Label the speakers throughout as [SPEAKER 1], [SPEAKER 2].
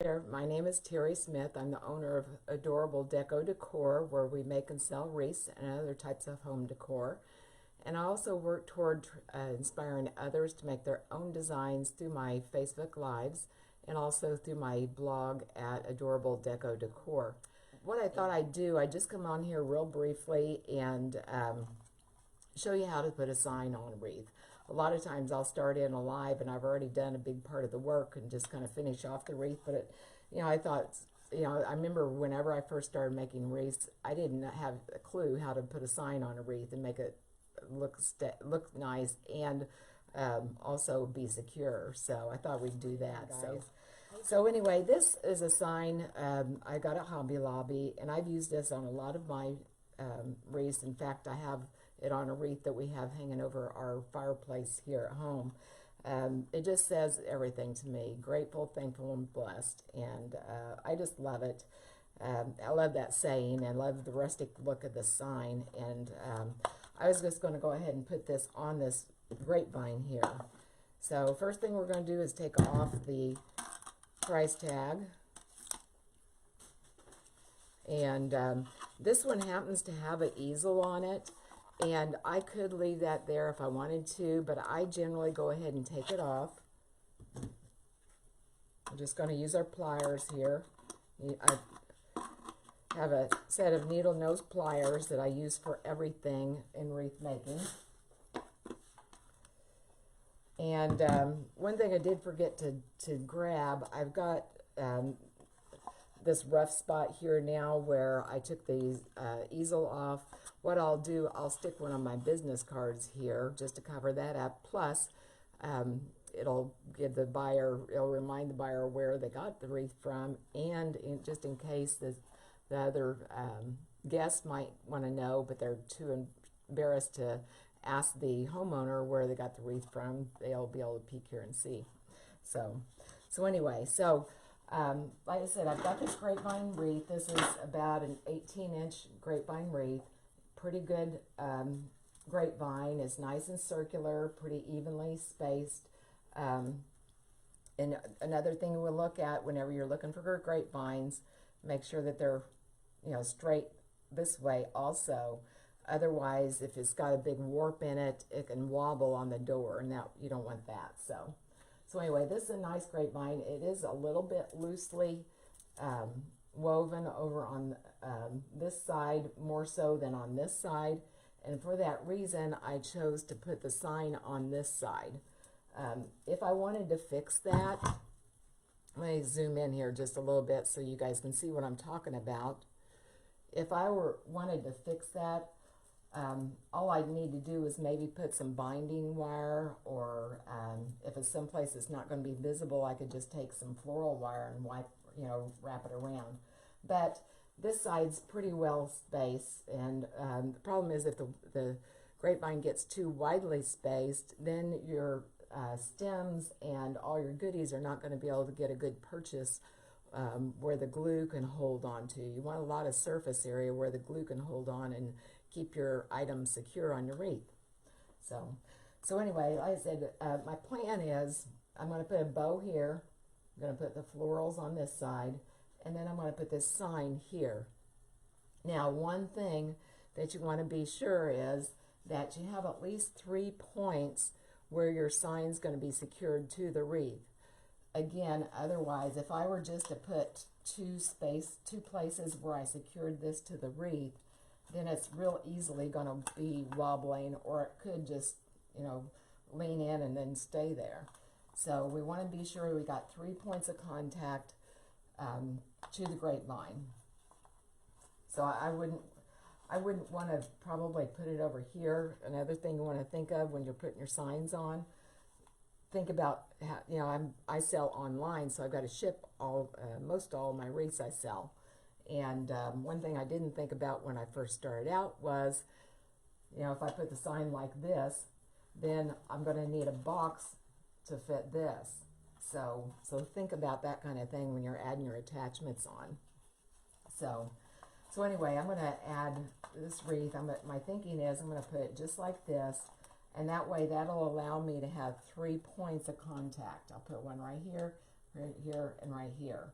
[SPEAKER 1] there, my name is Teri Smith. I'm the owner of Adorable Deco Decor, where we make and sell wreaths and other types of home decor. And I also work toward inspiring others to make their own designs through my Facebook Lives and also through my blog at Adorable Deco Decor. What I thought I'd do, I just come on here real briefly and show you how to put a sign on a wreath. A lot of times I'll start in a live and I've already done a big part of the work and just kind of finish off the wreath. But I thought, I remember whenever I first started making wreaths, I didn't have a clue how to put a sign on a wreath and make it look nice and also be secure. So I thought we'd do that. So anyway, this is a sign I got at Hobby Lobby, and I've used this on a lot of my wreaths. In fact, I have it on a wreath that we have hanging over our fireplace here at home. It just says everything to me: grateful, thankful, and blessed. And I just love it. I love that saying and love the rustic look of the sign. And I was just going to go ahead and put this on this grapevine here. So first thing we're going to do is take off the price tag. And this one happens to have an easel on it, and I could leave that there if I wanted to, but I generally go ahead and take it off. I'm just going to use our pliers here. I have a set of needle nose pliers that I use for everything in wreath making. And one thing I did forget to grab, I've got this rough spot here now where I took the easel off. What I'll do, I'll stick one of my business cards here just to cover that up. Plus, it'll give the buyer, it'll remind the buyer where they got the wreath from, and just in case the other guests might want to know, but they're too embarrassed to ask the homeowner where they got the wreath from, they'll be able to peek here and see. So anyway, like I said, I've got this grapevine wreath. This is about an 18-inch grapevine wreath. Pretty good grapevine. It's nice and circular, pretty evenly spaced. And another thing we'll look at whenever you're looking for grapevines, make sure that they're straight this way also. Otherwise, if it's got a big warp in it, it can wobble on the door, and that you don't want that. So anyway, this is a nice grapevine. It is a little bit loosely woven over on this side, more so than on this side. And for that reason, I chose to put the sign on this side. If I wanted to fix that, let me zoom in here just a little bit so you guys can see what I'm talking about. If I wanted to fix that, all I need to do is maybe put some binding wire, or if it's someplace it's not going to be visible, I could just take some floral wire and wrap it around. But this side's pretty well spaced, and the problem is if the grapevine gets too widely spaced, then your stems and all your goodies are not going to be able to get a good purchase where the glue can hold on to. You want a lot of surface area where the glue can hold on and keep your items secure on your wreath. So anyway, like I said, my plan is I'm going to put a bow here. I'm going to put the florals on this side, and then I'm going to put this sign here. Now, one thing that you want to be sure is that you have at least 3 points where your sign's going to be secured to the wreath. Again, otherwise, if I were just to put two places where I secured this to the wreath, then it's real easily going to be wobbling, or it could just, lean in and then stay there. So we want to be sure we got 3 points of contact to the grapevine. So I wouldn't want to probably put it over here. Another thing you want to think of when you're putting your signs on, think about how, I sell online, so I've got to ship most all my wreaths I sell. And one thing I didn't think about when I first started out was, if I put the sign like this, then I'm going to need a box to fit this. So think about that kind of thing when you're adding your attachments on. So anyway, I'm going to add this wreath. My thinking is I'm going to put it just like this, and that way that'll allow me to have 3 points of contact. I'll put one right here, and right here.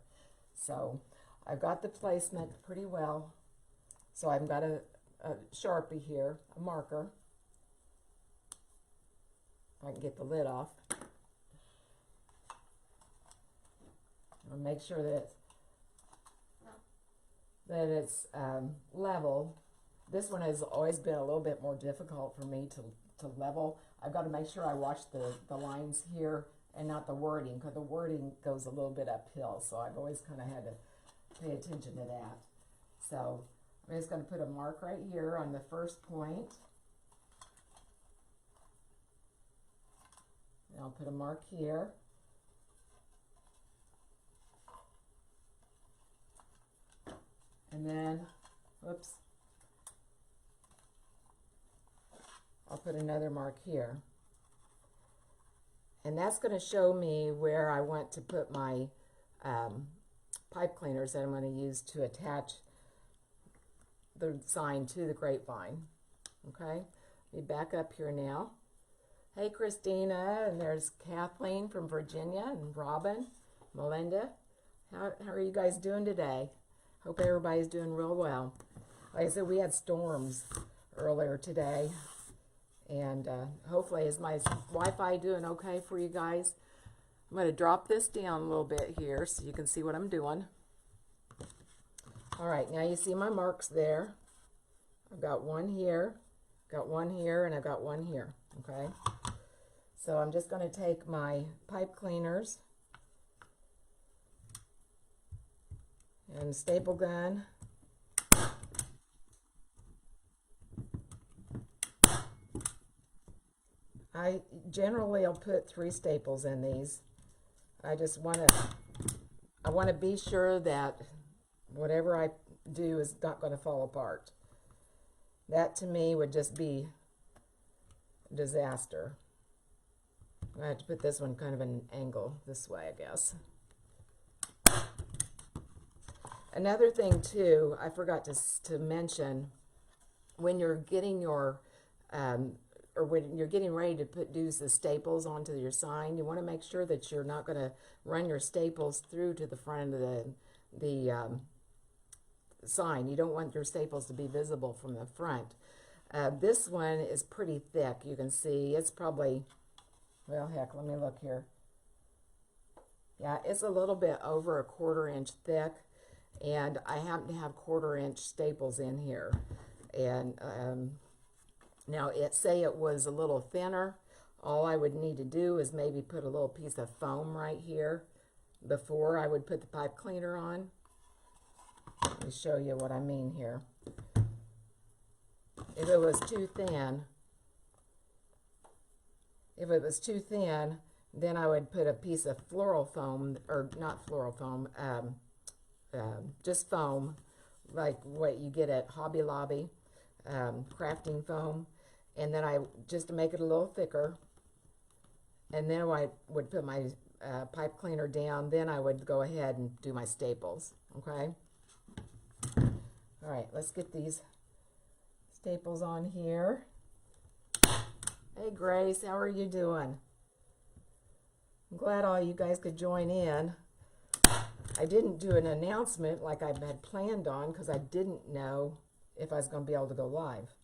[SPEAKER 1] So I've got the placement pretty well. So I've got a Sharpie here, a marker. If I can get the lid off. I'll make sure that it's level. This one has always been a little bit more difficult for me to level. I've got to make sure I watch the lines here and not the wording, because the wording goes a little bit uphill, so I've always kind of had to pay attention to that. So I'm just going to put a mark right here on the first point. And I'll put a mark here. And then, whoops, I'll put another mark here. And that's going to show me where I want to put my pipe cleaners that I'm going to use to attach the sign to the grapevine. Okay, let me back up here now. Hey Christina, and there's Kathleen from Virginia, and Robin, Melinda. How are you guys doing today? Hope everybody's doing real well. Like I said, we had storms earlier today, and hopefully, is my Wi-Fi doing okay for you guys? I'm going to drop this down a little bit here so you can see what I'm doing. All right, now you see my marks there. I've got one here, got one here, and I've got one here, okay? So I'm just going to take my pipe cleaners and staple gun. I generally will put 3 staples in these. I just want to be sure that whatever I do is not going to fall apart. That to me would just be a disaster. I have to put this one kind of an angle this way, I guess. Another thing too, I forgot to mention, when you're getting your or when you're getting ready to do the staples onto your sign, you want to make sure that you're not going to run your staples through to the front of the sign. You don't want your staples to be visible from the front. This one is pretty thick. You can see it's probably, well, heck, let me look here. Yeah, it's a little bit over a 1/4 inch thick, and I happen to have 1/4 inch staples in here. And now, say it was a little thinner, all I would need to do is maybe put a little piece of foam right here before I would put the pipe cleaner on. Let me show you what I mean here. If it was too thin, then I would put a piece of floral foam, or not floral foam, just foam, like what you get at Hobby Lobby, crafting foam, and then just to make it a little thicker, and then I would put my pipe cleaner down, then I would go ahead and do my staples, okay? All right, let's get these staples on here. Hey Grace, how are you doing? I'm glad all you guys could join in. I didn't do an announcement like I had planned on because I didn't know if I was going to be able to go live.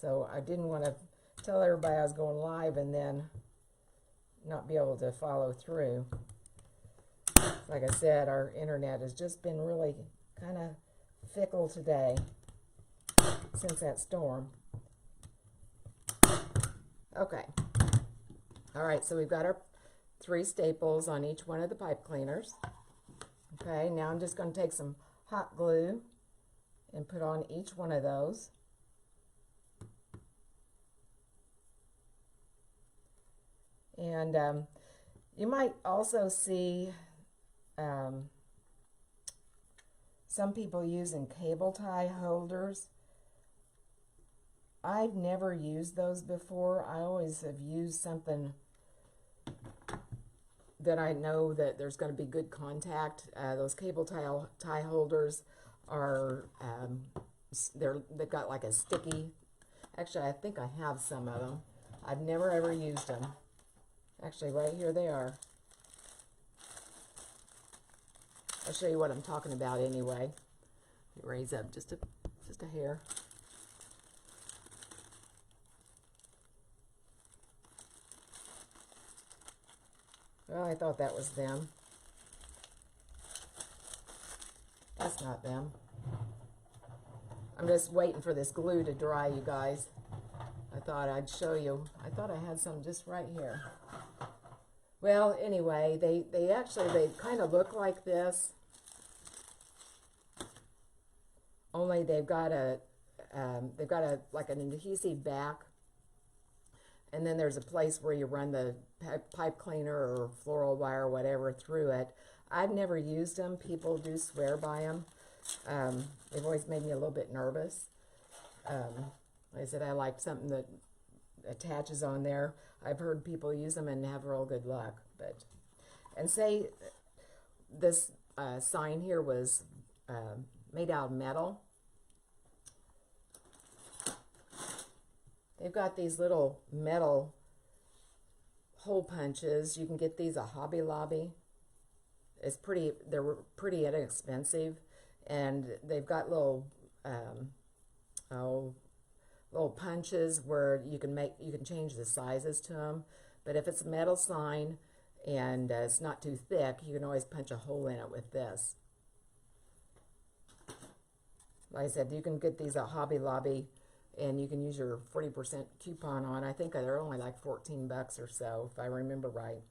[SPEAKER 1] So I didn't want to tell everybody I was going live and then not be able to follow through. Like I said, our internet has just been really kind of fickle today since that storm. Okay. All right, so we've got our 3 staples on each one of the pipe cleaners. Okay, now I'm just going to take some hot glue and put on each one of those. And you might also see some people using cable tie holders. I've never used those before. I always have used something that I know that there's going to be good contact. Those cable tie holders are, they've got like a sticky, actually I think I have some of them. I've never ever used them. Actually right here they are. I'll show you what I'm talking about anyway. Raise up just a hair. Well, I thought that was them. That's not them. I'm just waiting for this glue to dry, you guys. I thought I'd show you. I thought I had some just right here. Well, anyway, they actually kind of look like this. Only they've got a like an adhesive back, and then there's a place where you run the pipe cleaner or floral wire or whatever through it. I've never used them. People do swear by them. They've always made me a little bit nervous. Like I said, I like something that attaches on there. I've heard people use them and have real good luck. And say this sign here was made out of metal. They've got these little metal hole punches. You can get these at Hobby Lobby. They're pretty inexpensive, and they've got little little punches where you can change the sizes to them. But if it's a metal sign and it's not too thick, you can always punch a hole in it with this. Like I said, you can get these at Hobby Lobby, and you can use your 40% coupon on. I think they're only like 14 bucks or so, if I remember right.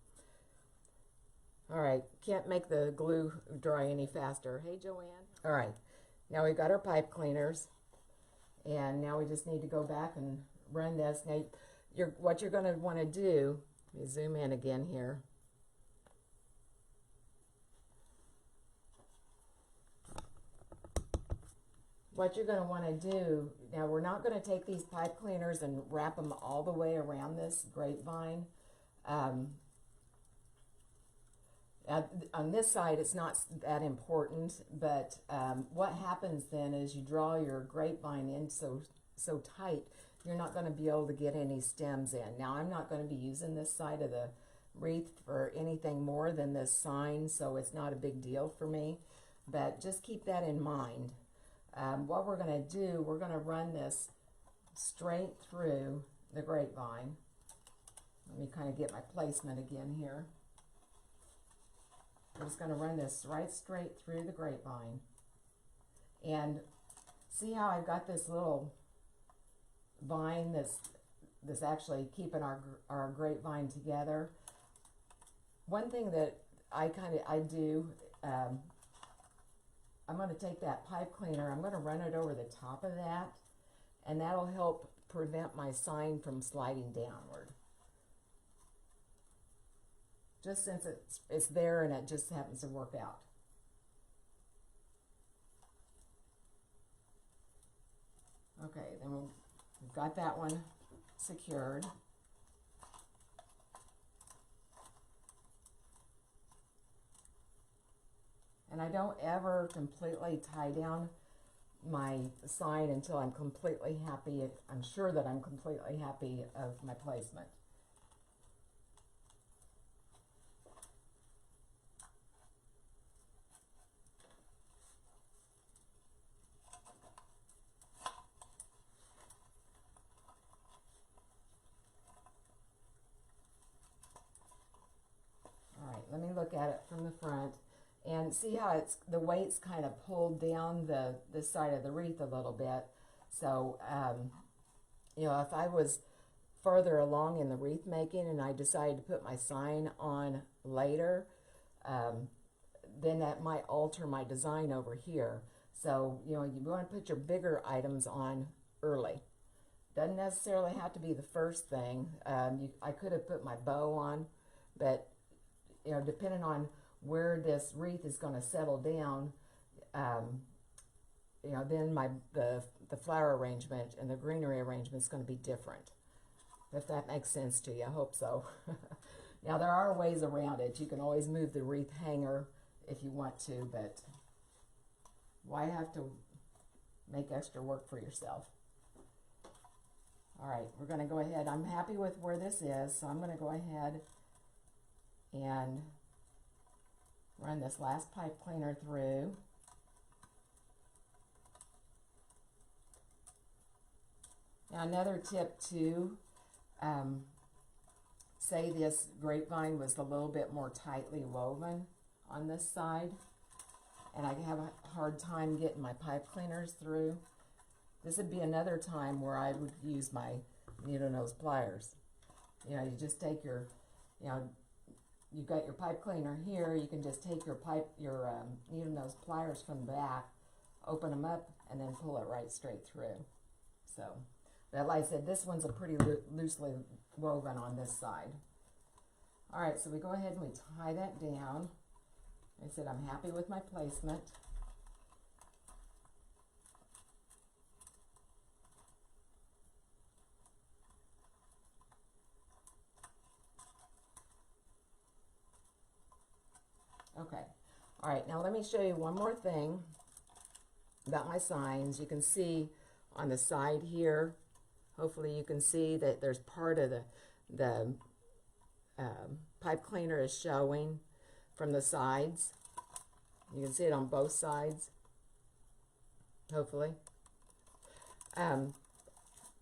[SPEAKER 1] All right, can't make the glue dry any faster. Hey, Joanne. All right, now we've got our pipe cleaners, and now we just need to go back and run this. Now, what you're going to want to do, let me zoom in again here. What you're going to want to do, now we're not going to take these pipe cleaners and wrap them all the way around this grapevine. On this side, it's not that important, but what happens then is you draw your grapevine in so tight, you're not going to be able to get any stems in. Now, I'm not going to be using this side of the wreath for anything more than this sign, so it's not a big deal for me, but just keep that in mind. What we're going to do, we're going to run this straight through the grapevine. Let me kind of get my placement again here. I'm just going to run this right straight through the grapevine. And see how I've got this little vine that's actually keeping our grapevine together. One thing that I do, I'm going to take that pipe cleaner, I'm going to run it over the top of that, and that'll help prevent my sign from sliding downward. Just since it's there and it just happens to work out. Okay, then we've got that one secured. And I don't ever completely tie down my sign until I'm completely happy. I'm sure that I'm completely happy of my placement. All right, let me look at it from the front. And see how the weight's kind of pulled down the side of the wreath a little bit. So, you know, if I was further along in the wreath making and I decided to put my sign on later, then that might alter my design over here. So, you know, you want to put your bigger items on early. Doesn't necessarily have to be the first thing. I could have put my bow on, but, you know, depending on where this wreath is going to settle down, you know, then the flower arrangement and the greenery arrangement is going to be different. If that makes sense to you, I hope so. Now, there are ways around it. You can always move the wreath hanger if you want to, but why have to make extra work for yourself? All right, we're going to go ahead. I'm happy with where this is, so I'm going to go ahead and Run this last pipe cleaner through. Now another tip too, say this grapevine was a little bit more tightly woven on this side, and I have a hard time getting my pipe cleaners through. This would be another time where I would use my needle nose pliers. You know, you just take your, you know, you've got your pipe cleaner here, you can just take your needle nose pliers from the back, open them up, and then pull it right straight through. So, but like I said, this one's a pretty loosely woven on this side. All right, so we go ahead and we tie that down. I said I'm happy with my placement. Okay, all right, now let me show you one more thing about my signs. You can see on the side here, hopefully you can see that there's part of the pipe cleaner is showing from the sides. You can see it on both sides, hopefully.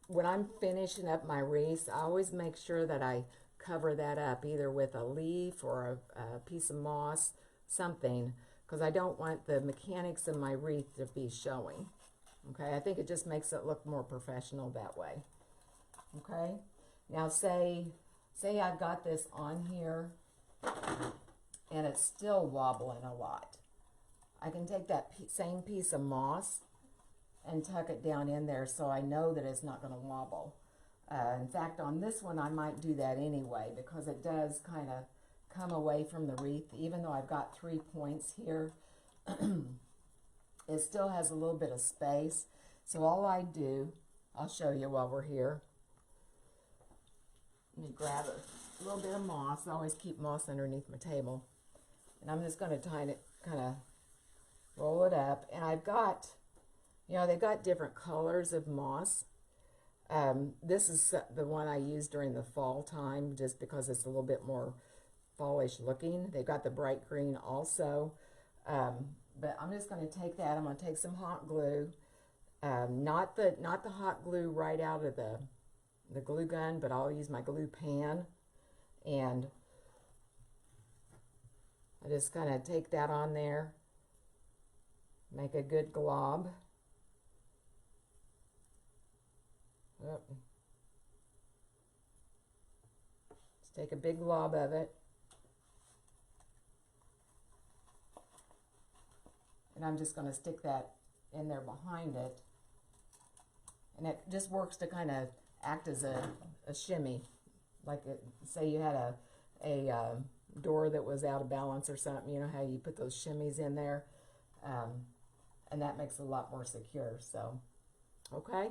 [SPEAKER 1] When I'm finishing up my wreaths, I always make sure that I cover that up either with a leaf or a piece of moss, something, because I don't want the mechanics of my wreath to be showing. Okay, I think it just makes it look more professional that way. Okay, now say I've got this on here and it's still wobbling a lot. I can take that same piece of moss and tuck it down in there so I know that it's not going to wobble. In fact, on this one I might do that anyway because it does kind of come away from the wreath. Even though I've got 3 points here, it still has a little bit of space. So all I do, I'll show you while we're here. Let me grab a little bit of moss. I always keep moss underneath my table. And I'm just going to kind of roll it up. And I've got, you know, they've got different colors of moss. This is the one I use during the fall time just because it's a little bit more fallish looking. They've got the bright green also. But I'm just going to take that. I'm going to take some hot glue. Not the hot glue right out of the glue gun, but I'll use my glue pan. And I just kind of take that on there. Make a good glob. Just take a big glob of it. And I'm just going to stick that in there behind it. And it just works to kind of act as a shimmy. Like, say you had a door that was out of balance or something, you know how you put those shimmies in there. And that makes it a lot more secure. So, okay.